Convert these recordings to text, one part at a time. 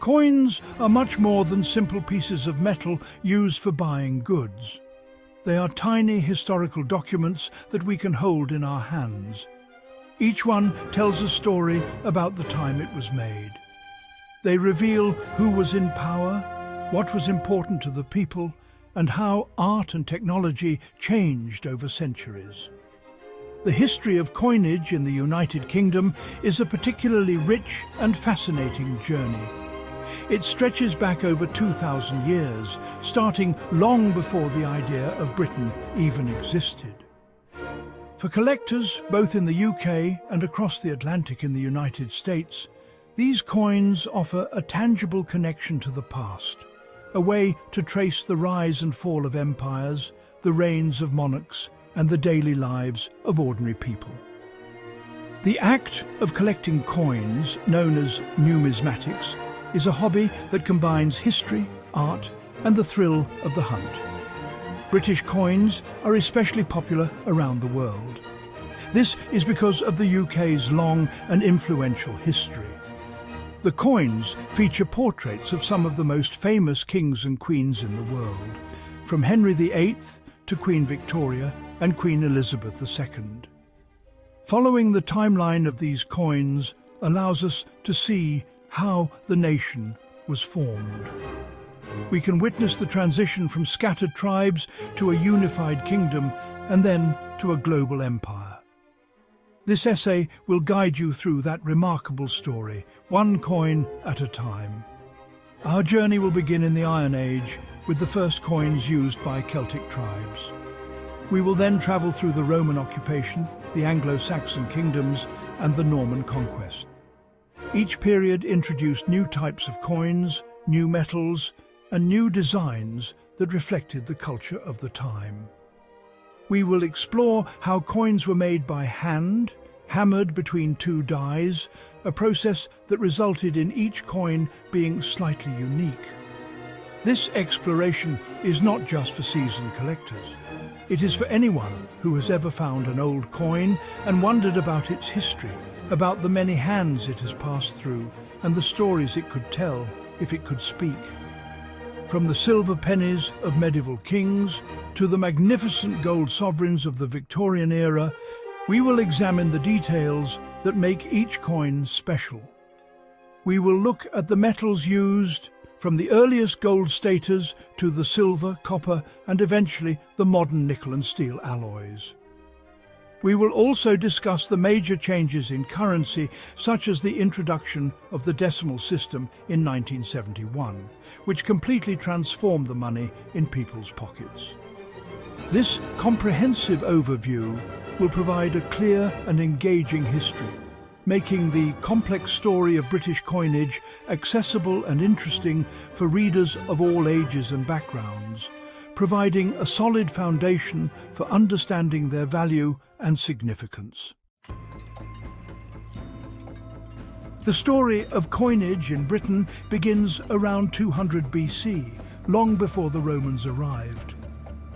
Coins are much more than simple pieces of metal used for buying goods. They are tiny historical documents that we can hold in our hands. Each one tells a story about the time it was made. They reveal who was in power, what was important to the people, and how art and technology changed over centuries. The history of coinage in the United Kingdom is a particularly rich and fascinating journey. It stretches back over 2,000 years, starting long before the idea of Britain even existed. For collectors, both in the UK and across the Atlantic in the United States, these coins offer a tangible connection to the past, a way to trace the rise and fall of empires, the reigns of monarchs, and the daily lives of ordinary people. The act of collecting coins, known as numismatics, is a hobby that combines history, art, and the thrill of the hunt. British coins are especially popular around the world. This is because of the UK's long and influential history. The coins feature portraits of some of the most famous kings and queens in the world, from Henry VIII to Queen Victoria and Queen Elizabeth II. Following the timeline of these coins allows us to see how the nation was formed. We can witness the transition from scattered tribes to a unified kingdom and then to a global empire. This essay will guide you through that remarkable story, one coin at a time. Our journey will begin in the Iron Age with the first coins used by Celtic tribes. We will then travel through the Roman occupation, the Anglo-Saxon kingdoms, and the Norman conquest. Each period introduced new types of coins, new metals, and new designs that reflected the culture of the time. We will explore how coins were made by hand, hammered between two dies, a process that resulted in each coin being slightly unique. This exploration is not just for seasoned collectors. It is for anyone who has ever found an old coin and wondered about its history, about the many hands it has passed through, and the stories it could tell if it could speak. From the silver pennies of medieval kings to the magnificent gold sovereigns of the Victorian era, we will examine the details that make each coin special. We will look at the metals used, from the earliest gold staters to the silver, copper, and eventually the modern nickel and steel alloys. We will also discuss the major changes in currency, such as the introduction of the decimal system in 1971, which completely transformed the money in people's pockets. This comprehensive overview will provide a clear and engaging history, making the complex story of British coinage accessible and interesting for readers of all ages and backgrounds, providing a solid foundation for understanding their value and significance. The story of coinage in Britain begins around 200 BC, long before the Romans arrived.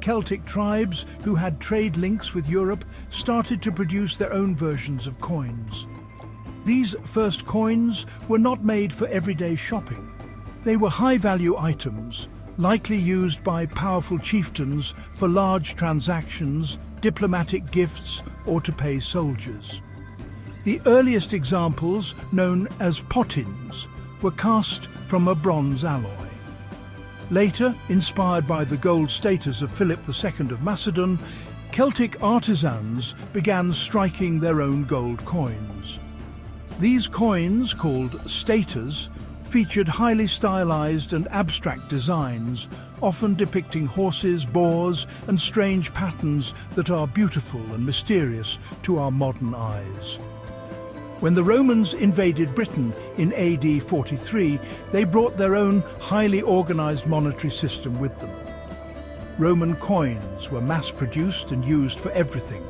Celtic tribes who had trade links with Europe started to produce their own versions of coins. These first coins were not made for everyday shopping. They were high-value items, likely used by powerful chieftains for large transactions, diplomatic gifts, or to pay soldiers. The earliest examples, known as potins, were cast from a bronze alloy. Later, inspired by the gold staters of Philip II of Macedon, Celtic artisans began striking their own gold coins. These coins, called staters, featured highly stylized and abstract designs, often depicting horses, boars, and strange patterns that are beautiful and mysterious to our modern eyes. When the Romans invaded Britain in AD 43, they brought their own highly organized monetary system with them. Roman coins were mass-produced and used for everything,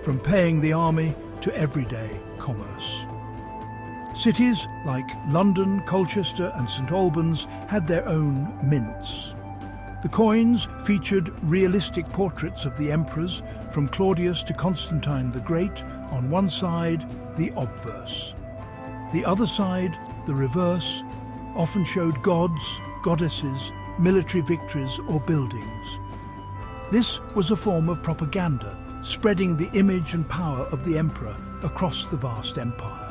from paying the army to everyday commerce. Cities like London, Colchester, and St Albans had their own mints. The coins featured realistic portraits of the emperors, from Claudius to Constantine the Great, on one side, the obverse. The other side, the reverse, often showed gods, goddesses, military victories or buildings. This was a form of propaganda, spreading the image and power of the emperor across the vast empire.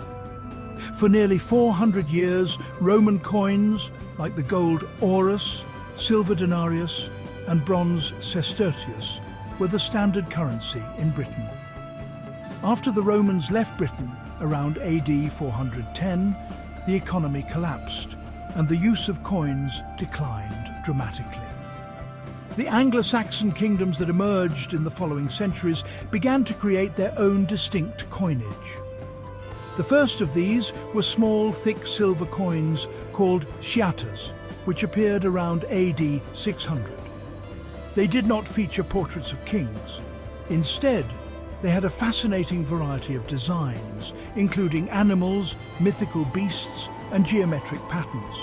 For nearly 400 years, Roman coins, like the gold aurus, silver denarius, and bronze sestertius, were the standard currency in Britain. After the Romans left Britain around AD 410, the economy collapsed and the use of coins declined dramatically. The Anglo-Saxon kingdoms that emerged in the following centuries began to create their own distinct coinage. The first of these were small, thick silver coins called sciatas, which appeared around AD 600. They did not feature portraits of kings. Instead, they had a fascinating variety of designs, including animals, mythical beasts, and geometric patterns.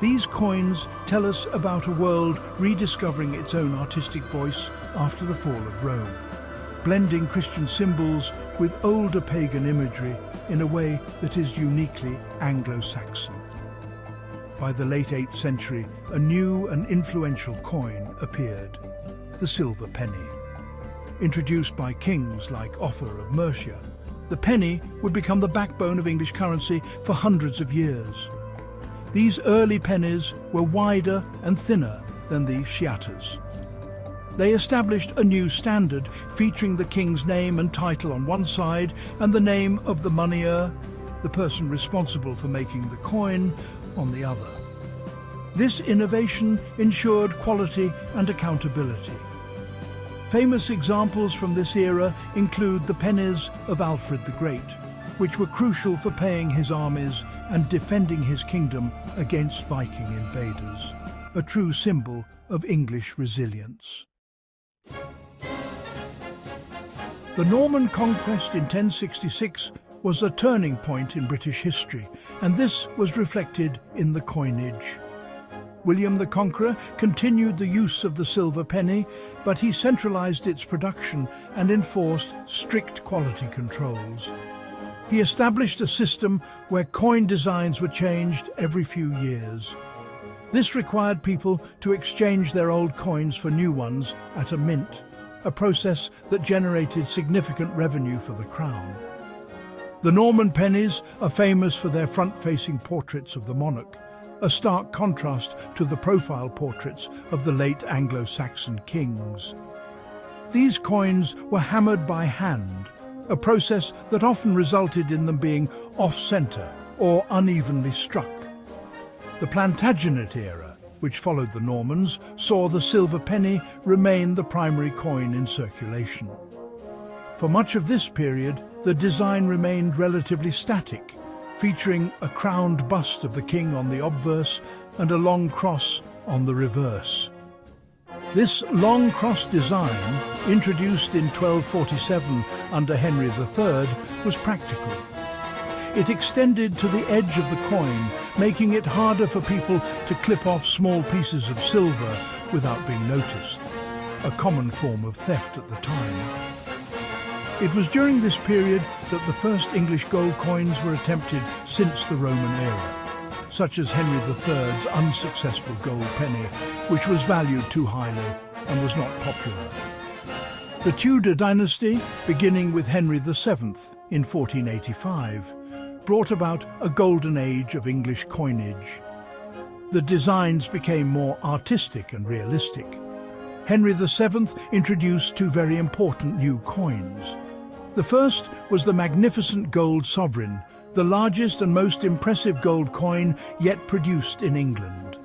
These coins tell us about a world rediscovering its own artistic voice after the fall of Rome, blending Christian symbols with older pagan imagery in a way that is uniquely Anglo-Saxon. By the late 8th century, a new and influential coin appeared, the silver penny. Introduced by kings like Offa of Mercia, the penny would become the backbone of English currency for hundreds of years. These early pennies were wider and thinner than the sciatas. They established a new standard featuring the king's name and title on one side and the name of the moneyer, the person responsible for making the coin, on the other. This innovation ensured quality and accountability. Famous examples from this era include the pennies of Alfred the Great, which were crucial for paying his armies and defending his kingdom against Viking invaders, a true symbol of English resilience. The Norman conquest in 1066 was a turning point in British history, and this was reflected in the coinage. William the Conqueror continued the use of the silver penny, but he centralized its production and enforced strict quality controls. He established a system where coin designs were changed every few years. This required people to exchange their old coins for new ones at a mint, a process that generated significant revenue for the crown. The Norman pennies are famous for their front-facing portraits of the monarch, a stark contrast to the profile portraits of the late Anglo-Saxon kings. These coins were hammered by hand, a process that often resulted in them being off-centre or unevenly struck. The Plantagenet era, which followed the Normans, saw the silver penny remain the primary coin in circulation. For much of this period, the design remained relatively static, featuring a crowned bust of the king on the obverse and a long cross on the reverse. This long cross design, introduced in 1247 under Henry III, was practical. It extended to the edge of the coin, making it harder for people to clip off small pieces of silver without being noticed, a common form of theft at the time. It was during this period that the first English gold coins were attempted since the Roman era, such as Henry III's unsuccessful gold penny, which was valued too highly and was not popular. The Tudor dynasty, beginning with Henry VII in 1485, brought about a golden age of English coinage. The designs became more artistic and realistic. Henry VII introduced two very important new coins. The first was the magnificent gold sovereign, the largest and most impressive gold coin yet produced in England.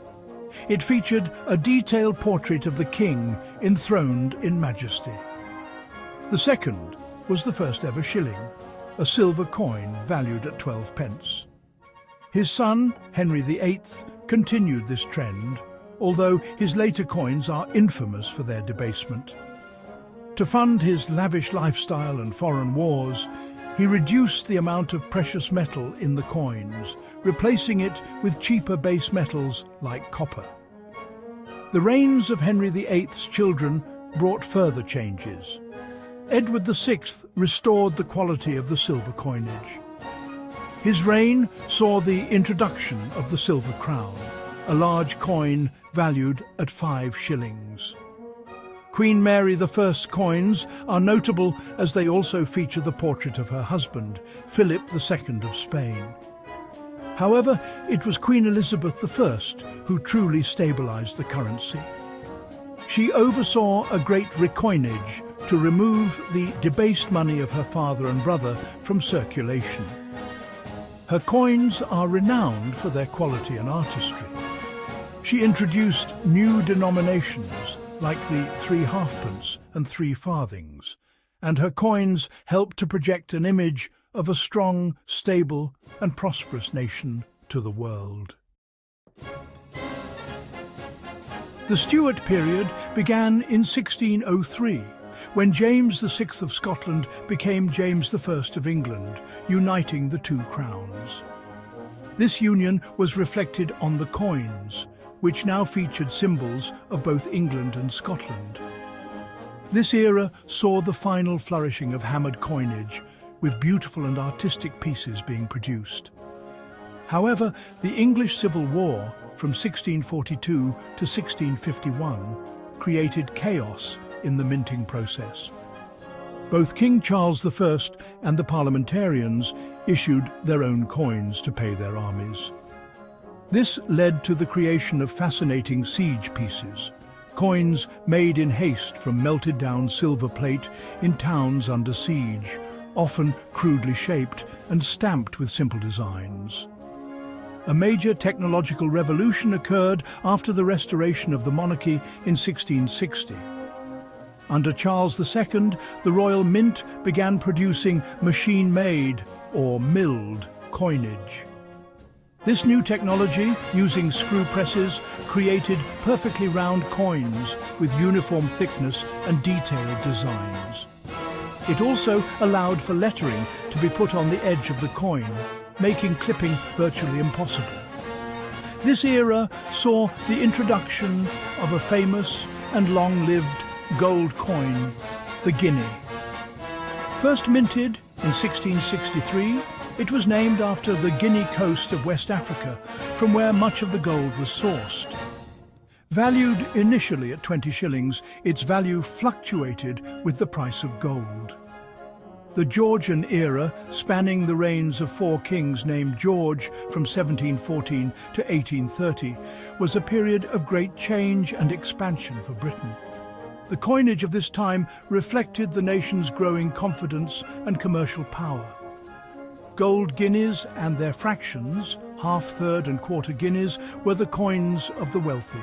It featured a detailed portrait of the king enthroned in majesty. The second was the first ever shilling, a silver coin valued at 12 pence. His son, Henry VIII, continued this trend, although his later coins are infamous for their debasement. To fund his lavish lifestyle and foreign wars, he reduced the amount of precious metal in the coins, replacing it with cheaper base metals like copper. The reigns of Henry VIII's children brought further changes. Edward VI restored the quality of the silver coinage. His reign saw the introduction of the silver crown, a large coin valued at 5 shillings. Queen Mary I's coins are notable as they also feature the portrait of her husband, Philip II of Spain. However, it was Queen Elizabeth I who truly stabilized the currency. She oversaw a great recoinage to remove the debased money of her father and brother from circulation. Her coins are renowned for their quality and artistry. She introduced new denominations like the 3 halfpence and 3 farthings, and her coins helped to project an image of a strong, stable and prosperous nation to the world. The Stuart period began in 1603, when James VI of Scotland became James I of England, uniting the 2 crowns. This union was reflected on the coins, which now featured symbols of both England and Scotland. This era saw the final flourishing of hammered coinage, with beautiful and artistic pieces being produced. However, the English Civil War from 1642 to 1651 created chaos in the minting process. Both King Charles I and the parliamentarians issued their own coins to pay their armies. This led to the creation of fascinating siege pieces, coins made in haste from melted down silver plate in towns under siege, often crudely shaped and stamped with simple designs. A major technological revolution occurred after the restoration of the monarchy in 1660. Under Charles II, the Royal Mint began producing machine-made or milled coinage. This new technology, using screw presses, created perfectly round coins with uniform thickness and detailed designs. It also allowed for lettering to be put on the edge of the coin, making clipping virtually impossible. This era saw the introduction of a famous and long-lived gold coin, the guinea. First minted in 1663, it was named after the Guinea coast of West Africa, from where much of the gold was sourced. Valued initially at 20 shillings, its value fluctuated with the price of gold. The Georgian era, spanning the reigns of 4 kings named George from 1714 to 1830, was a period of great change and expansion for Britain. The coinage of this time reflected the nation's growing confidence and commercial power. Gold guineas and their fractions, half, third and quarter guineas, were the coins of the wealthy.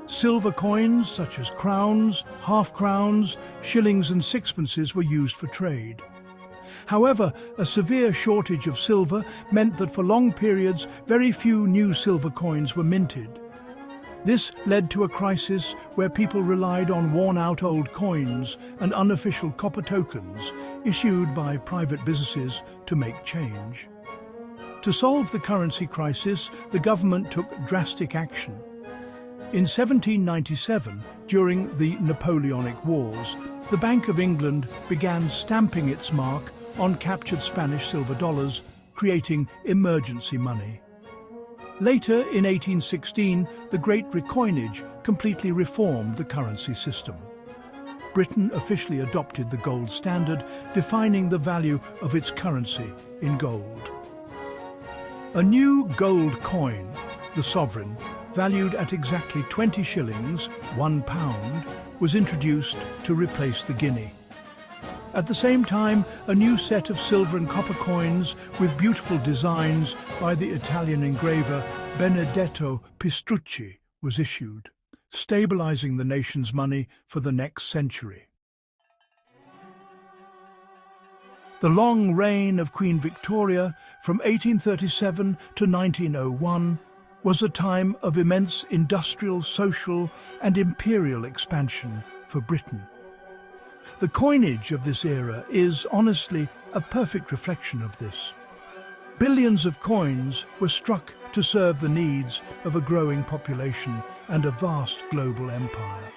Silver coins such as crowns, half crowns, shillings and sixpences were used for trade. However, a severe shortage of silver meant that for long periods very few new silver coins were minted. This led to a crisis where people relied on worn-out old coins and unofficial copper tokens issued by private businesses to make change. To solve the currency crisis, the government took drastic action. In 1797, during the Napoleonic Wars, the Bank of England began stamping its mark on captured Spanish silver dollars, creating emergency money. Later, in 1816, the Great Recoinage completely reformed the currency system. Britain officially adopted the gold standard, defining the value of its currency in gold. A new gold coin, the sovereign, valued at exactly 20 shillings, £1, was introduced to replace the guinea. At the same time, a new set of silver and copper coins with beautiful designs by the Italian engraver Benedetto Pistrucci was issued, stabilizing the nation's money for the next century. The long reign of Queen Victoria from 1837 to 1901 was a time of immense industrial, social and imperial expansion for Britain. The coinage of this era is, honestly, a perfect reflection of this. Billions of coins were struck to serve the needs of a growing population and a vast global empire.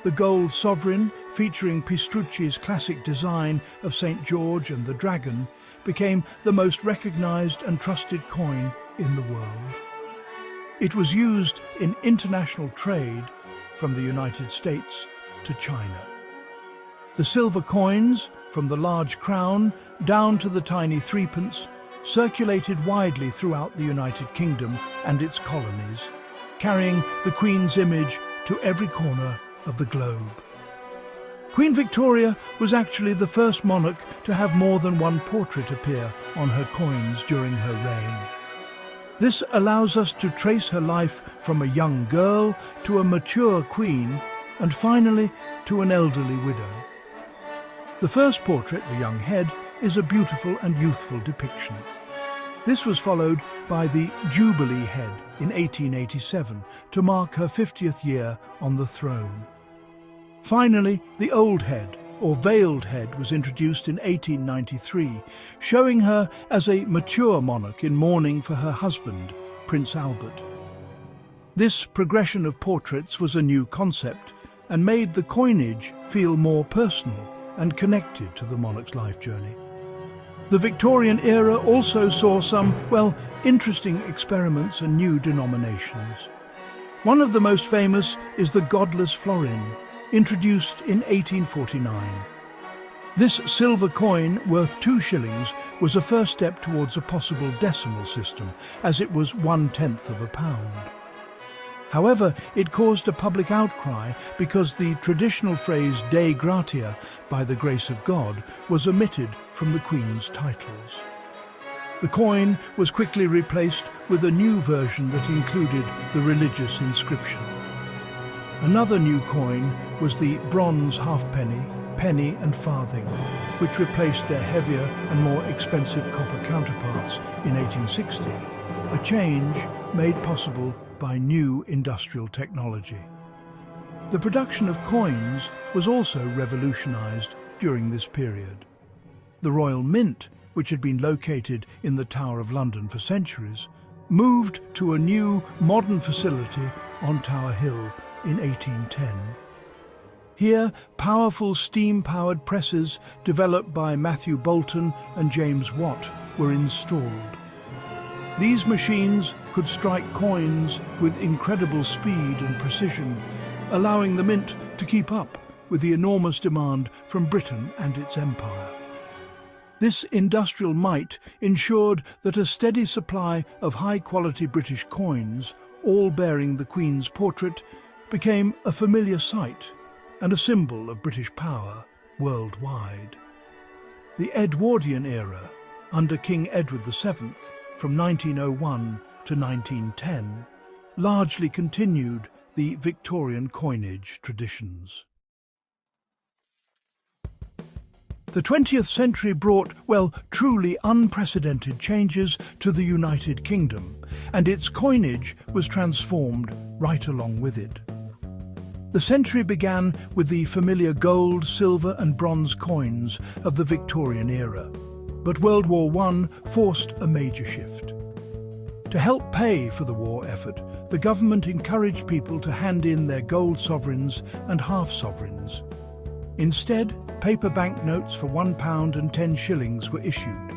The gold sovereign, featuring Pistrucci's classic design of St. George and the Dragon, became the most recognized and trusted coin in the world. It was used in international trade from the United States to China. The silver coins, from the large crown down to the tiny threepence, circulated widely throughout the United Kingdom and its colonies, carrying the Queen's image to every corner of the globe. Queen Victoria was actually the first monarch to have more than one portrait appear on her coins during her reign. This allows us to trace her life from a young girl to a mature queen and finally to an elderly widow. The first portrait, the young head, is a beautiful and youthful depiction. This was followed by the Jubilee head in 1887 to mark her 50th year on the throne. Finally, the old head, or veiled head, was introduced in 1893, showing her as a mature monarch in mourning for her husband, Prince Albert. This progression of portraits was a new concept and made the coinage feel more personal and connected to the monarch's life journey. The Victorian era also saw some, interesting experiments and new denominations. One of the most famous is the godless florin, introduced in 1849. This silver coin, worth 2 shillings, was a first step towards a possible decimal system, as it was 1/10 of a pound. However, it caused a public outcry because the traditional phrase Dei Gratia, by the grace of God, was omitted from the Queen's titles. The coin was quickly replaced with a new version that included the religious inscription. Another new coin was the bronze halfpenny, penny and farthing, which replaced their heavier and more expensive copper counterparts in 1860, a change made possible by new industrial technology. The production of coins was also revolutionized during this period. The Royal Mint, which had been located in the Tower of London for centuries, moved to a new modern facility on Tower Hill in 1810. Here, powerful steam-powered presses developed by Matthew Boulton and James Watt were installed. These machines could strike coins with incredible speed and precision, allowing the mint to keep up with the enormous demand from Britain and its empire. This industrial might ensured that a steady supply of high-quality British coins, all bearing the Queen's portrait, became a familiar sight and a symbol of British power worldwide. The Edwardian era, under King Edward VII, from 1901 to 1910, largely continued the Victorian coinage traditions. The 20th century brought, truly unprecedented changes to the United Kingdom, and its coinage was transformed right along with it. The century began with the familiar gold, silver and bronze coins of the Victorian era, but World War I forced a major shift. To help pay for the war effort, the government encouraged people to hand in their gold sovereigns and half-sovereigns. Instead, paper banknotes for £1 and 10 shillings were issued.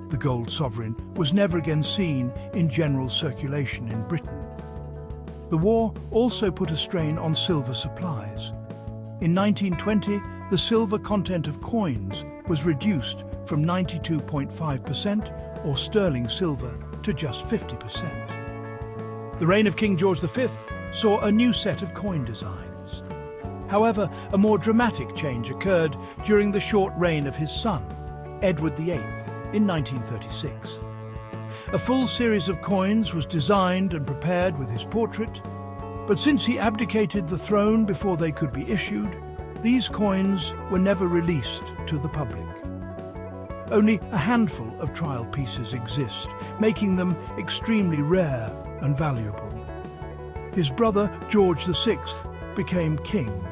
The gold sovereign was never again seen in general circulation in Britain. The war also put a strain on silver supplies. In 1920, the silver content of coins was reduced from 92.5% or sterling silver to just 50%. The reign of King George V saw a new set of coin designs. However, a more dramatic change occurred during the short reign of his son, Edward VIII, in 1936. A full series of coins was designed and prepared with his portrait, but since he abdicated the throne before they could be issued, these coins were never released to the public. Only a handful of trial pieces exist, making them extremely rare and valuable. His brother, George VI, became king,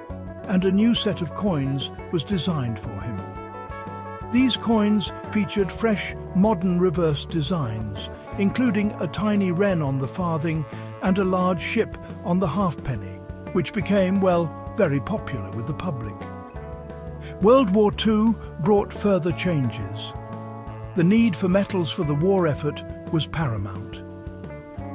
and a new set of coins was designed for him. These coins featured fresh, modern reverse designs, including a tiny wren on the farthing and a large ship on the halfpenny, which became, very popular with the public. World War II brought further changes. The need for metals for the war effort was paramount.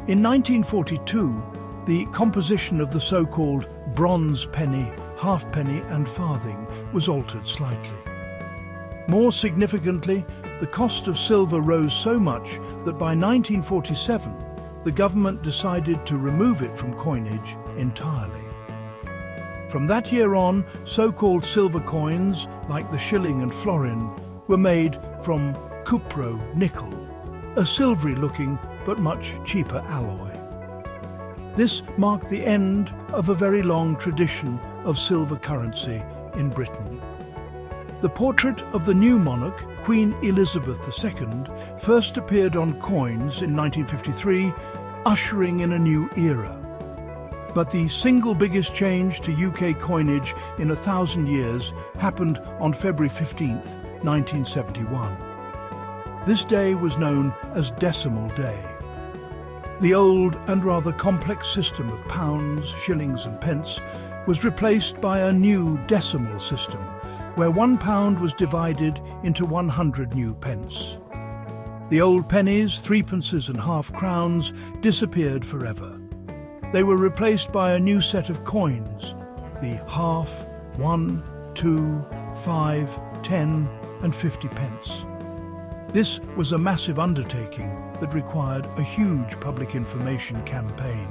In 1942, the composition of the so-called bronze penny, halfpenny and farthing was altered slightly. More significantly, the cost of silver rose so much that by 1947, the government decided to remove it from coinage entirely. From that year on, so-called silver coins, like the shilling and florin, were made from cupro nickel, a silvery-looking but much cheaper alloy. This marked the end of a very long tradition of silver currency in Britain. The portrait of the new monarch, Queen Elizabeth II, first appeared on coins in 1953, ushering in a new era. But the single biggest change to UK coinage in 1,000 years happened on February 15, 1971. This day was known as Decimal Day. The old and rather complex system of pounds, shillings and pence was replaced by a new decimal system, where £1 was divided into 100 new pence. The old pennies, threepences and half-crowns disappeared forever. They were replaced by a new set of coins, the half, 1, 2, 5, 10 and 50 pence. This was a massive undertaking that required a huge public information campaign.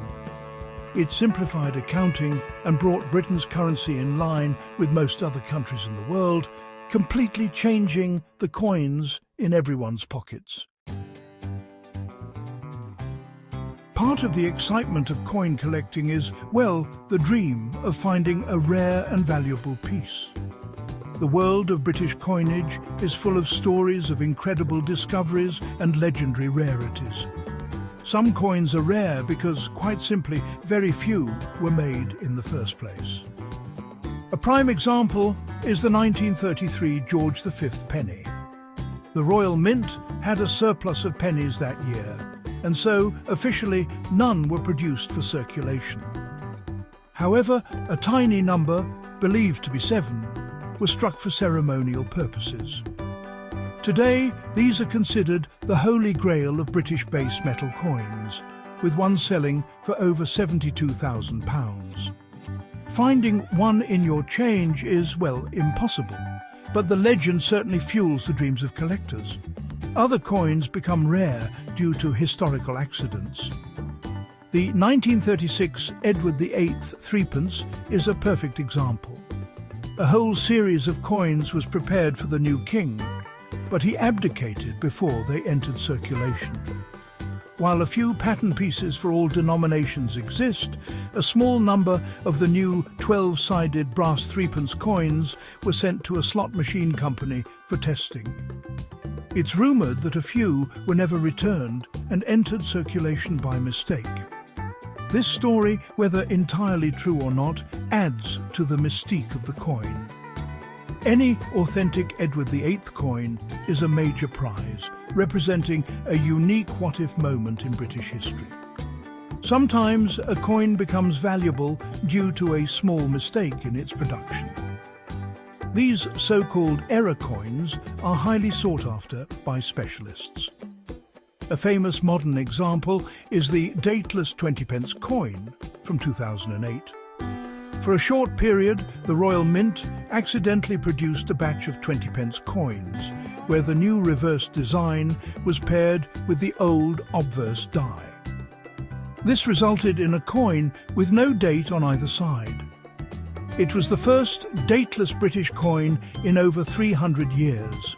It simplified accounting and brought Britain's currency in line with most other countries in the world, completely changing the coins in everyone's pockets. Part of the excitement of coin collecting is, well, the dream of finding a rare and valuable piece. The world of British coinage is full of stories of incredible discoveries and legendary rarities. Some coins are rare because, quite simply, very few were made in the first place. A prime example is the 1933 George V penny. The Royal Mint had a surplus of pennies that year, and so, officially, none were produced for circulation. However, a tiny number, believed to be 7, were struck for ceremonial purposes. Today, these are considered the holy grail of British base metal coins, with one selling for over £72,000. Finding one in your change is, well, impossible, but the legend certainly fuels the dreams of collectors. Other coins become rare due to historical accidents. The 1936 Edward VIII threepence is a perfect example. A whole series of coins was prepared for the new king, but he abdicated before they entered circulation. While a few pattern pieces for all denominations exist, a small number of the new 12-sided brass threepence coins were sent to a slot machine company for testing. It's rumoured that a few were never returned and entered circulation by mistake. This story, whether entirely true or not, adds to the mystique of the coin. Any authentic Edward VIII coin is a major prize, representing a unique what-if moment in British history. Sometimes a coin becomes valuable due to a small mistake in its production. These so-called error coins are highly sought after by specialists. A famous modern example is the dateless 20-pence coin from 2008. For a short period, the Royal Mint accidentally produced a batch of 20-pence coins, where the new reverse design was paired with the old obverse die. This resulted in a coin with no date on either side. It was the first dateless British coin in over 300 years.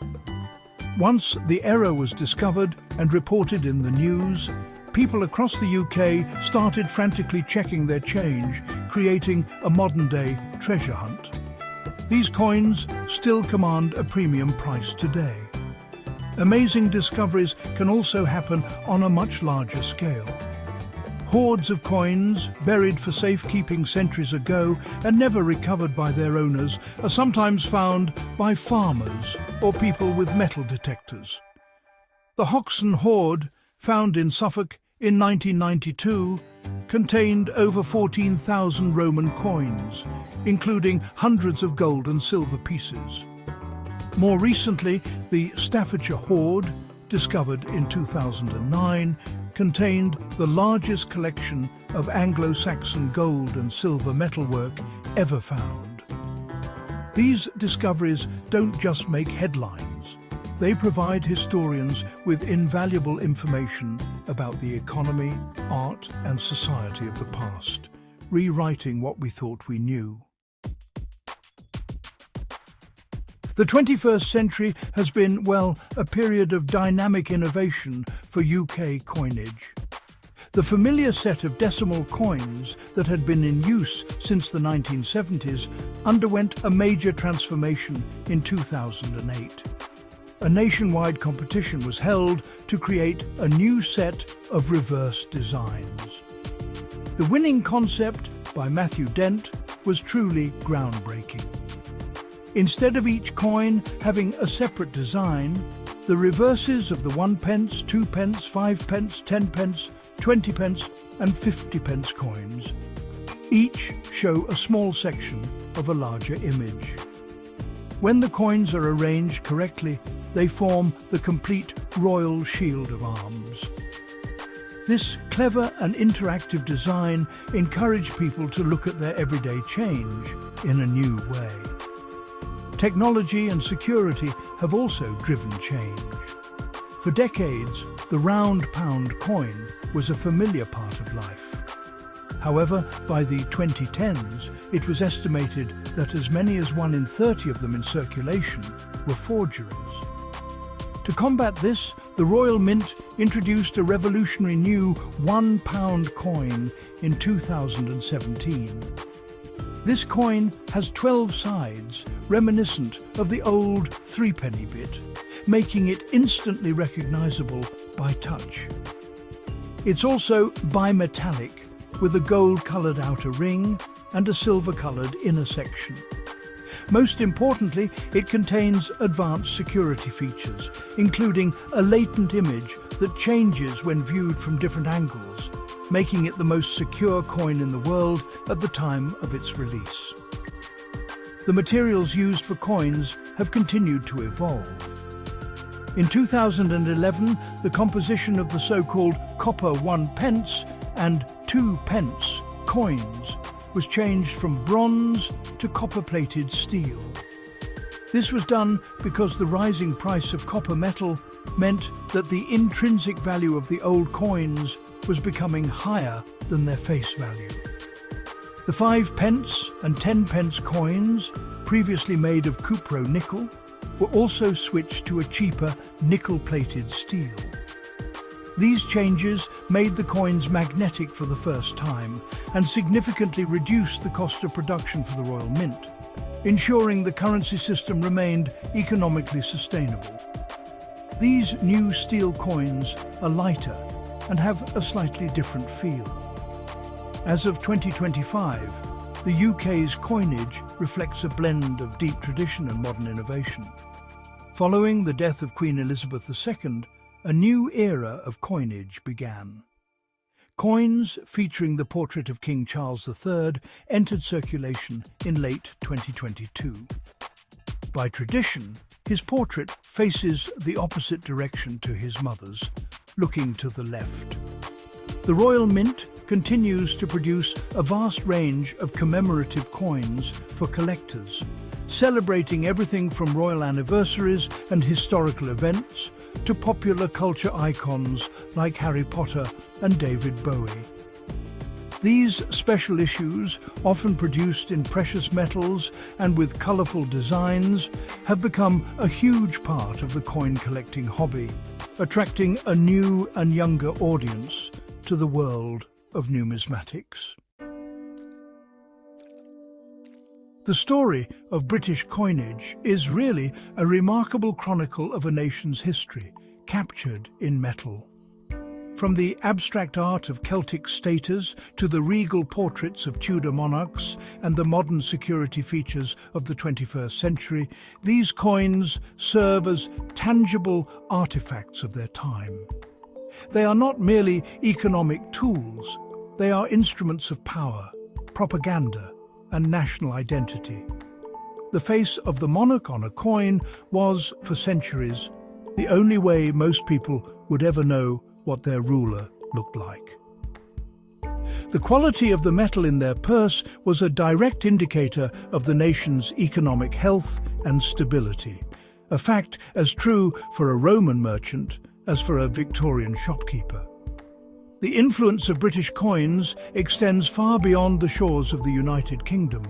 Once the error was discovered and reported in the news, people across the UK started frantically checking their change, creating a modern-day treasure hunt. These coins still command a premium price today. Amazing discoveries can also happen on a much larger scale. Hoards of coins, buried for safekeeping centuries ago and never recovered by their owners, are sometimes found by farmers or people with metal detectors. The Hoxton hoard, found in Suffolk in 1992, contained over 14,000 Roman coins, including hundreds of gold and silver pieces. More recently, the Staffordshire hoard, discovered in 2009, contained the largest collection of Anglo-Saxon gold and silver metalwork ever found. These discoveries don't just make headlines. They provide historians with invaluable information about the economy, art and society of the past, rewriting what we thought we knew. The 21st century has been, well, a period of dynamic innovation for UK coinage. The familiar set of decimal coins that had been in use since the 1970s underwent a major transformation in 2008. A nationwide competition was held to create a new set of reverse designs. The winning concept, by Matthew Dent, was truly groundbreaking. Instead of each coin having a separate design, the reverses of the 1p, 2p, 5p, 10p, 20p and 50p coins each show a small section of a larger image. When the coins are arranged correctly, they form the complete royal shield of arms. This clever and interactive design encouraged people to look at their everyday change in a new way. Technology and security have also driven change. For decades, the round pound coin was a familiar part of life. However, by the 2010s, it was estimated that as many as 1 in 30 of them in circulation were forgeries. To combat this, the Royal Mint introduced a revolutionary new £1 coin in 2017. This coin has 12 sides, reminiscent of the old 3-penny bit, making it instantly recognizable by touch. It's also bimetallic, with a gold-colored outer ring and a silver-colored inner section. Most importantly, it contains advanced security features, including a latent image that changes when viewed from different angles, making it the most secure coin in the world at the time of its release. The materials used for coins have continued to evolve. In 2011, the composition of the so-called copper 1p and 2p coins was changed from bronze to copper-plated steel. This was done because the rising price of copper metal meant that the intrinsic value of the old coins was becoming higher than their face value. The 5p and 10p coins, previously made of cupro-nickel, were also switched to a cheaper nickel-plated steel. These changes made the coins magnetic for the first time and significantly reduced the cost of production for the Royal Mint, ensuring the currency system remained economically sustainable. These new steel coins are lighter and have a slightly different feel. As of 2025, the UK's coinage reflects a blend of deep tradition and modern innovation. Following the death of Queen Elizabeth II, a new era of coinage began. Coins featuring the portrait of King Charles III entered circulation in late 2022. By tradition, his portrait faces the opposite direction to his mother's, looking to the left. The Royal Mint continues to produce a vast range of commemorative coins for collectors, celebrating everything from royal anniversaries and historical events to popular culture icons like Harry Potter and David Bowie. These special issues, often produced in precious metals and with colourful designs, have become a huge part of the coin collecting hobby, attracting a new and younger audience to the world of numismatics. The story of British coinage is really a remarkable chronicle of a nation's history, captured in metal. From the abstract art of Celtic staters to the regal portraits of Tudor monarchs and the modern security features of the 21st century, these coins serve as tangible artifacts of their time. They are not merely economic tools, They are instruments of power, propaganda, and national identity. The face of the monarch on a coin was, for centuries, the only way most people would ever know what their ruler looked like. The quality of the metal in their purse was a direct indicator of the nation's economic health and stability, a fact as true for a Roman merchant as for a Victorian shopkeeper. The influence of British coins extends far beyond the shores of the United Kingdom.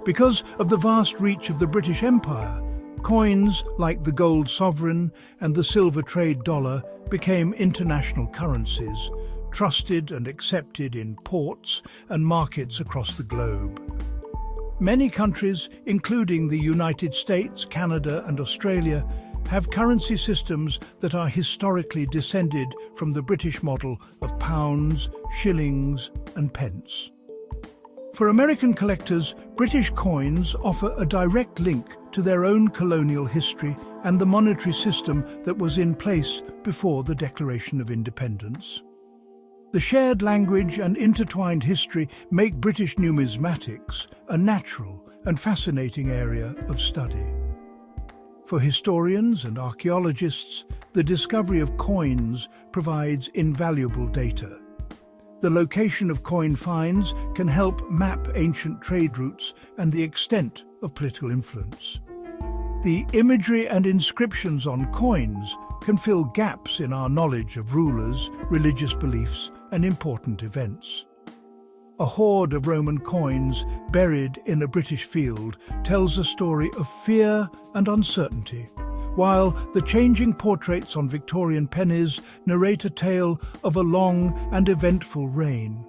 Because of the vast reach of the British Empire, coins like the gold sovereign and the silver trade dollar became international currencies, trusted and accepted in ports and markets across the globe. Many countries, including the United States, Canada, and Australia, have currency systems that are historically descended from the British model of pounds, shillings, and pence. For American collectors, British coins offer a direct link to their own colonial history and the monetary system that was in place before the Declaration of Independence. The shared language and intertwined history make British numismatics a natural and fascinating area of study. For historians and archaeologists, the discovery of coins provides invaluable data. The location of coin finds can help map ancient trade routes and the extent of political influence. The imagery and inscriptions on coins can fill gaps in our knowledge of rulers, religious beliefs, and important events. A hoard of Roman coins buried in a British field tells a story of fear and uncertainty, while the changing portraits on Victorian pennies narrate a tale of a long and eventful reign.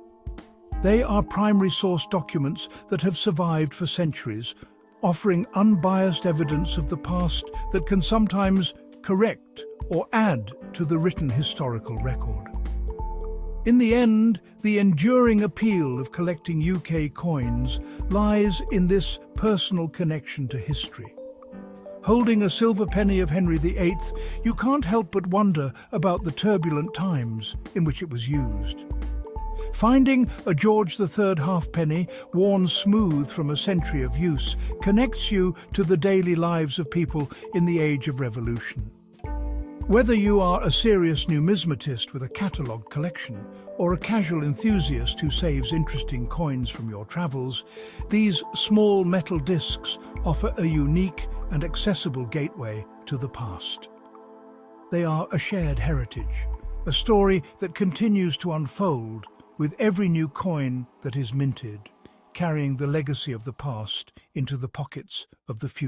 They are primary source documents that have survived for centuries, offering unbiased evidence of the past that can sometimes correct or add to the written historical record. In the end, the enduring appeal of collecting UK coins lies in this personal connection to history. Holding a silver penny of Henry VIII, you can't help but wonder about the turbulent times in which it was used. Finding a George III halfpenny worn smooth from a century of use connects you to the daily lives of people in the Age of Revolution. Whether you are a serious numismatist with a catalogue collection or a casual enthusiast who saves interesting coins from your travels, these small metal discs offer a unique and accessible gateway to the past. They are a shared heritage, a story that continues to unfold with every new coin that is minted, carrying the legacy of the past into the pockets of the future.